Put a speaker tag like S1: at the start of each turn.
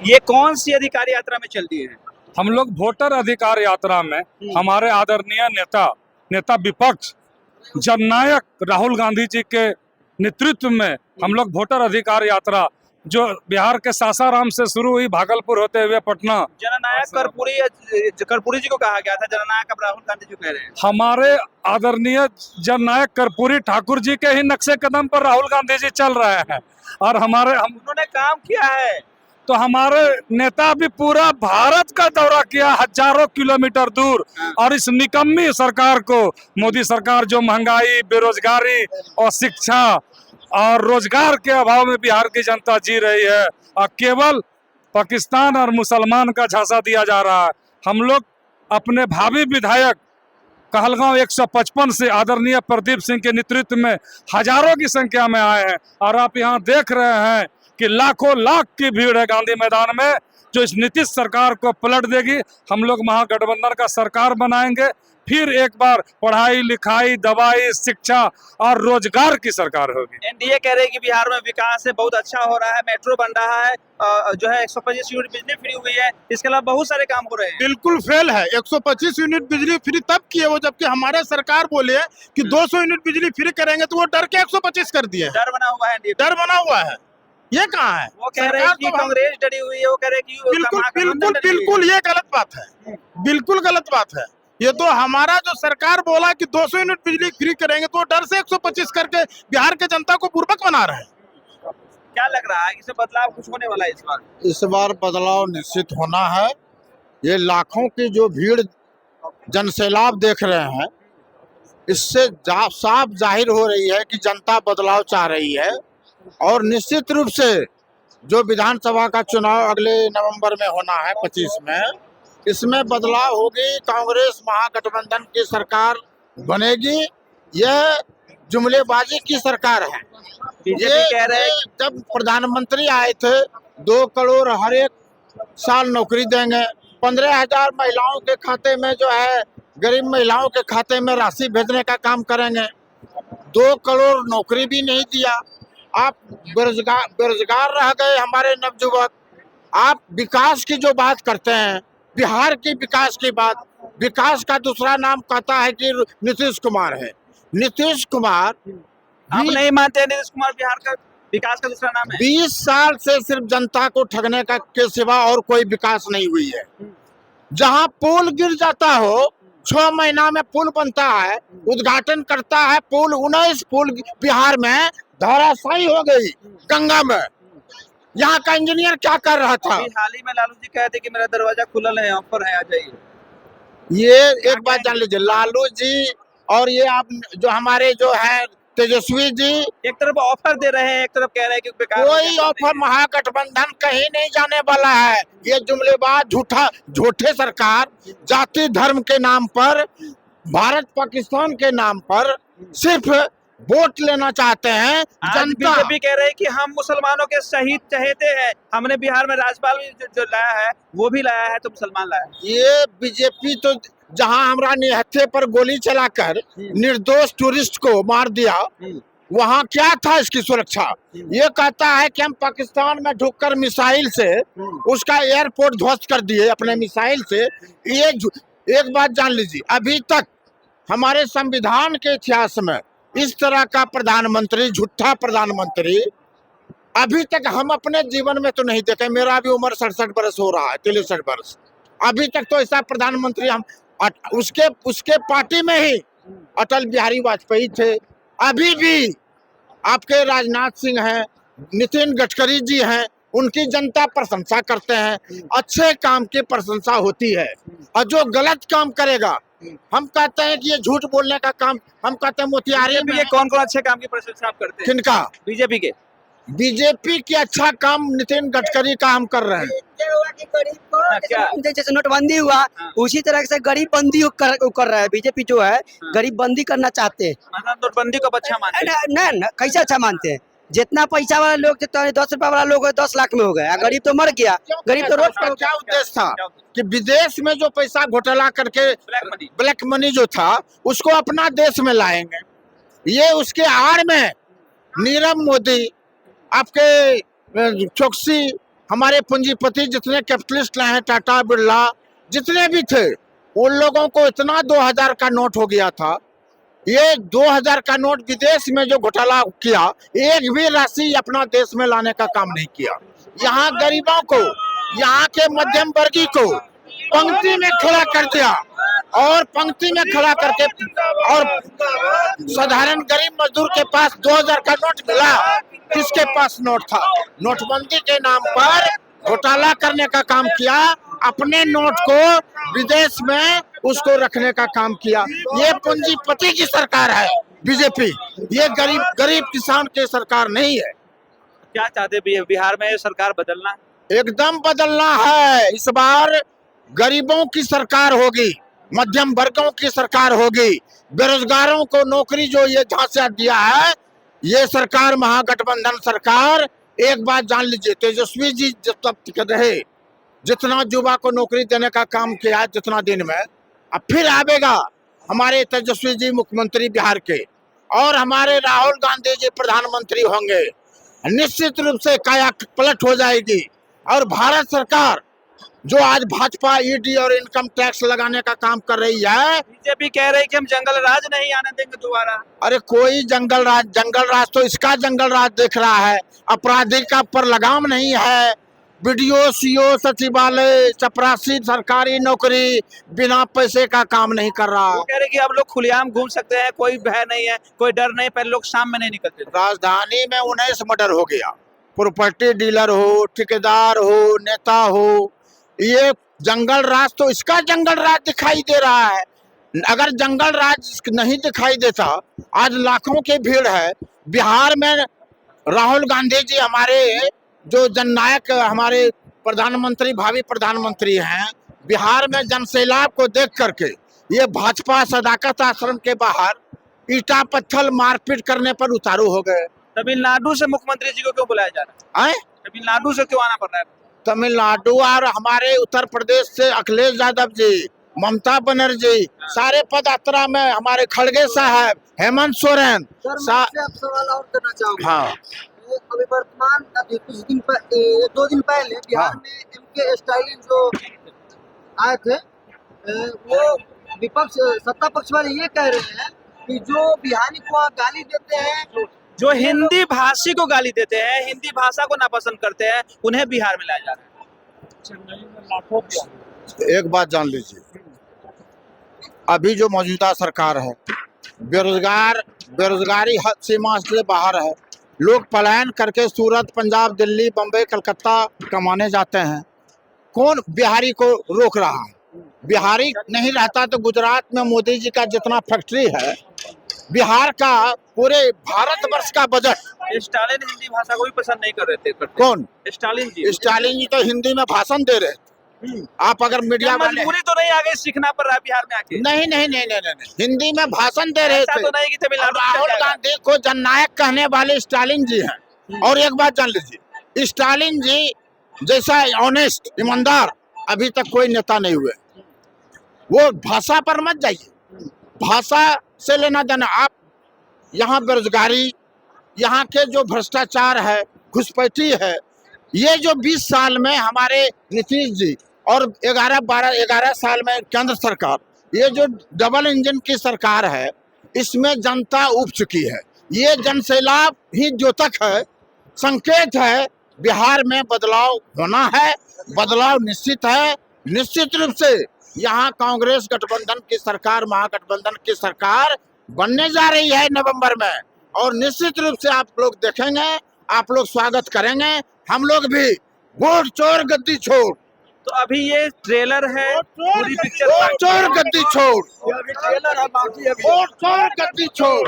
S1: ये कौन सी अधिकार यात्रा में चल रही है?
S2: हम लोग वोटर अधिकार यात्रा में हमारे आदरणीय नेता विपक्ष जननायक राहुल गांधी जी के नेतृत्व में हम लोग वोटर अधिकार यात्रा जो बिहार के सासाराम से शुरू हुई, भागलपुर होते हुए पटना।
S1: जननायक कर्पूरी जी को कहा गया था, जननायक अब राहुल गांधी जी कह रहे हैं।
S2: हमारे आदरणीय जननायक कर्पूरी ठाकुर जी के ही नक्शे कदम पर राहुल गांधी जी चल रहे हैं और
S1: उन्होंने काम किया है
S2: तो हमारे नेता भी पूरा भारत का दौरा किया, हजारों किलोमीटर दूर। और इस निकम्मी सरकार को, मोदी सरकार जो महंगाई, बेरोजगारी और शिक्षा और रोजगार के अभाव में बिहार की जनता जी रही है और केवल पाकिस्तान और मुसलमान का झांसा दिया जा रहा है। हम लोग अपने भावी विधायक कहलगांव 155 से आदरणीय प्रदीप सिंह के नेतृत्व में हजारों की संख्या में आए हैं और आप यहाँ देख रहे हैं कि लाखों लाख की भीड़ है गांधी मैदान में, जो इस नीतीश सरकार को पलट देगी। हम लोग महागठबंधन का सरकार बनाएंगे, फिर एक बार पढ़ाई लिखाई, दवाई, शिक्षा और रोजगार की सरकार होगी।
S1: एनडीए कह रहे हैं कि बिहार में विकास है, बहुत अच्छा हो रहा है, मेट्रो बन रहा है, जो है 125 यूनिट बिजली फ्री हुई है, इसके अलावा बहुत सारे काम हो रहे हैं।
S3: बिल्कुल फेल है। 125 यूनिट बिजली फ्री तब किए वो जबकि हमारे सरकार बोले कि 200 यूनिट बिजली फ्री करेंगे, तो वो डर के 125 कर दिए।
S1: डर बना हुआ है,
S3: डर बना हुआ है। ये कहाँ है?
S1: वो कह रहे हैं कि कांग्रेस डरी हुई है, वो कह रहे हैं कि
S3: बिल्कुल ये गलत बात है, बिल्कुल गलत बात है। ये तो हमारा जो सरकार बोला कि 200 यूनिट बिजली फ्री करेंगे, तो डर से 125 करके बिहार के जनता को बुर्बक बना रहे हैं।
S1: क्या लग रहा है इससे बदलाव कुछ होने वाला है इस बार?
S4: इस बार बदलाव निश्चित होना है। ये लाखों की जो भीड़ जनसैलाब देख रहे हैं, इससे साफ जाहिर हो रही है कि जनता बदलाव चाह रही है और निश्चित रूप से जो विधानसभा का चुनाव अगले नवंबर में होना है 25 में, इसमें बदलाव होगी। कांग्रेस महागठबंधन की सरकार बनेगी। यह जुमलेबाजी की सरकार है। ये
S1: कह रहे हैं
S4: जब प्रधानमंत्री आए थे 2 करोड़ हर एक साल नौकरी देंगे, 15,000 महिलाओं के खाते में जो है गरीब महिलाओं के खाते में राशि भेजने का काम करेंगे। 2 करोड़ नौकरी भी नहीं दिया। आप बेरोजगार रह गए हमारे नवयुवक। आप विकास की जो बात करते हैं, बिहार की विकास की बात, विकास का दूसरा नाम कहता है कि नीतीश कुमार है। नीतीश कुमार,
S1: आप नहीं मानते हैं नीतीश कुमार बिहार का विकास का दूसरा नाम है?
S4: 20 साल से सिर्फ जनता को ठगने का के सिवा और कोई विकास नहीं हुई है। जहां पुल गिर जाता हो, 6 महीना में पुल बनता है, उद्घाटन करता है पुल, 19 पुल बिहार में धराशायी हो गई गंगा में। यहाँ का इंजीनियर क्या कर रहा था?
S1: हाल ही में लालू जी कहते कि मेरा दरवाजा खुला है, ऑफर है, आ जाइए।
S4: ये एक बात जान लीजिए, लालू जी और ये आप जो हमारे जो है तेजस्वी जी,
S1: एक तरफ ऑफर दे रहे हैं, एक तरफ कह रहे हैं कि बेकार।
S4: कोई ऑफर महागठबंधन कहीं नहीं जाने वाला है। ये जुमलेबाज झूठे सरकार जाति धर्म के नाम पर, भारत पाकिस्तान के नाम पर सिर्फ वोट लेना चाहते हैं। जनता
S1: बीजेपी कह रहे हैं कि हम मुसलमानों के शहीद चहेते हैं, हमने बिहार में राज्यपाल भी जो लाया है वो भी लाया है, तो मुसलमान लाया है।
S4: ये बीजेपी तो जहां हमरा निहत्थे पर गोली चलाकर निर्दोष टूरिस्ट को मार दिया, वहां क्या था इसकी सुरक्षा? ये कहता है कि हम पाकिस्तान में ढुककर मिसाइल से उसका एयरपोर्ट ध्वस्त कर दिए अपने मिसाइल से। ये एक बात जान लीजिए, अभी तक हमारे संविधान के इतिहास में इस तरह का प्रधानमंत्री, झूठा प्रधानमंत्री अभी तक हम अपने जीवन में तो नहीं देखे। मेरा भी उम्र 67 बरस हो रहा है, 63 बरस। अभी तक तो ऐसा प्रधानमंत्री हम उसके पार्टी में ही अटल बिहारी वाजपेयी थे। अभी भी आपके राजनाथ सिंह हैं, नितिन गडकरी जी हैं, उनकी जनता प्रशंसा करते हैं। अच्छे काम की प्रशंसा होती है और जो गलत काम करेगा, हम कहते हैं कि ये झूठ बोलने का काम, हम कहते हैं मोतिहारी में।
S1: कौन कौन अच्छे काम की प्रशंसा आप करते हैं?
S4: किनका?
S1: बीजेपी के।
S4: बीजेपी की अच्छा काम नितिन गडकरी का हम कर रहे हैं।
S5: जैसे नोटबंदी हुआ, उसी तरह से गरीब बंदी कर रहा है। बीजेपी जो है गरीब बंदी करना चाहते हैं।
S1: मतलब नोटबंदी को अच्छा मानते हैं?
S5: न कैसे अच्छा मानते हैं? जितना पैसा वाला लोग, 10 रुपया वाला लोग 10 लाख में हो गया, गरीब तो मर गया। गरीब तो रोड
S4: का क्या उद्देश्य था कि विदेश में जो पैसा घोटाला करके ब्लैक मनी जो था उसको अपना देश में लाएंगे। ये उसके आड़ में नीरव मोदी, आपके चौकसी हमारे पूंजीपति जितने कैपिटलिस्ट हैं, टाटा बिरला जितने भी थे, उन लोगों को इतना 2000 का नोट हो गया था। ये 2000 का नोट विदेश में जो घोटाला किया, एक भी राशि अपना देश में लाने का काम नहीं किया। यहाँ गरीबों को, यहाँ के मध्यम वर्गीय को पंक्ति में खड़ा कर दिया, और पंक्ति में खड़ा करके और साधारण गरीब मजदूर के पास 2000 का नोट मिला। किसके पास नोट था? नोटबंदी के नाम पर घोटाला करने का काम किया, अपने नोट को विदेश में उसको रखने का काम किया। ये पूंजीपति की सरकार है बीजेपी, ये गरीब किसान की सरकार नहीं है।
S1: क्या चाहते बिहार में सरकार बदलना?
S4: एकदम बदलना है। इस बार गरीबों की सरकार होगी, मध्यम वर्गों की सरकार होगी, बेरोजगारों को नौकरी जो ये झांसा दिया है, ये सरकार महागठबंधन सरकार। एक बात जान लीजिए, तेजस्वी जी जब तक रहे, जितना युवा को नौकरी देने का काम किया जितना दिन में, अब फिर आवेगा हमारे तेजस्वी जी मुख्यमंत्री बिहार के, और हमारे राहुल गांधी जी प्रधानमंत्री होंगे। निश्चित रूप से काया पलट हो जाएगी। और भारत सरकार जो आज भाजपा ईडी और इनकम टैक्स लगाने का काम कर रही है,
S1: बीजेपी कह रही है कि हम जंगल राज नहीं आने देंगे दोबारा।
S4: अरे कोई जंगल राज तो इसका जंगल राज देख रहा है। अपराधी का पर लगाम नहीं है। बीडीओ, सीओ, सचिवालय, चपरासी सरकारी नौकरी बिना पैसे का काम नहीं कर रहा।
S1: वो कह रहे कि अब लोग खुलेआम घूम सकते हैं, कोई भय नहीं है, कोई डर नहीं। पहले लोग शाम में नहीं निकलते थे।
S4: राजधानी में 19 मर्डर हो गया। प्रॉपर्टी डीलर हो, ठेकेदार हो, नेता हो, ये जंगल राज तो इसका जंगल राज दिखाई दे रहा है। अगर जंगल राज नहीं दिखाई देता, आज लाखों की भीड़ है बिहार में। राहुल गांधी जी हमारे जो जननायक, हमारे प्रधानमंत्री, भावी प्रधानमंत्री हैं, बिहार में जनसैलाब को देख करके ये भाजपा सदाकत आश्रम के बाहर ईटा पत्थर मारपीट करने पर उतारू हो गए।
S1: तमिलनाडु से मुख्यमंत्री जी को क्यों बुलाया जा रहा है? तमिलनाडु से क्यों आना पड़ रहा है?
S4: तमिलनाडु और हमारे उत्तर प्रदेश से अखिलेश यादव जी, ममता बनर्जी, सारे पदयात्रा में हमारे खड़गे साहब, हेमंत सोरेन।
S5: सवाल और करना चाहूंगा।
S4: हाँ,
S5: अभी वर्तमान कुछ दिन 2 दिन पहले बिहार में एमके स्टालिन जो आए थे, वो विपक्ष सत्ता पक्ष वाले ये कह रहे हैं कि जो बिहारी को गाली देते हैं,
S1: जो हिंदी भाषी को गाली देते हैं, हिंदी भाषा को नापसंद करते हैं, उन्हें बिहार में लाया जा रहा है।
S4: एक बात जान लीजिए, अभी जो मौजूदा सरकार है, बेरोजगारी हद सीमा से बाहर है। लोग पलायन करके सूरत, पंजाब, दिल्ली, बम्बई, कलकत्ता कमाने जाते हैं। कौन बिहारी को रोक रहा है? बिहारी नहीं रहता तो गुजरात में मोदी जी का जितना फैक्ट्री है, बिहार का पूरे भारतवर्ष का बजट।
S1: स्टालिन हिंदी भाषा को भी पसंद नहीं कर रहे थे।
S4: कौन?
S1: स्टालिन जी।
S4: स्टालिन जी तो हिंदी में भाषण दे रहे थे। आप अगर मीडिया वाले,
S1: मजबूरी तो नहीं आ गई, सीखना पड़ रहा है बिहार में आके?
S4: नहीं, हिंदी में भाषण दे रहे थे।
S1: तो नहीं कि तमिलनाडु में
S4: राहुल गांधी को जननायक कहने वाले स्टालिन जी हैं। और एक बात जान लीजिए, स्टालिन जी जैसा ऑनेस्ट, ईमानदार अभी तक कोई नेता नहीं हुए। वो भाषा पर मत जाइए, भाषा से लेना देना। आप यहाँ बेरोजगारी, यहाँ के जो भ्रष्टाचार है, घुसपैठी है, ये जो 20 साल में हमारे नीतीश जी और 11 साल में केंद्र सरकार, ये जो डबल इंजन की सरकार है, इसमें जनता उब चुकी है। ये जनसैलाब ही द्योतक है, संकेत है। बिहार में बदलाव होना है, बदलाव निश्चित है। निश्चित रूप से यहाँ कांग्रेस गठबंधन की सरकार, महागठबंधन की सरकार बनने जा रही है नवंबर में, और निश्चित रूप से आप लोग देखेंगे, आप लोग स्वागत करेंगे। हम लोग भी वोट चोर गद्दी छोड़।
S1: तो अभी ये ट्रेलर है, पूरी पिक्चर
S4: वोट चोर गद्दी छोड़, वोट चोर गद्दी छोड़।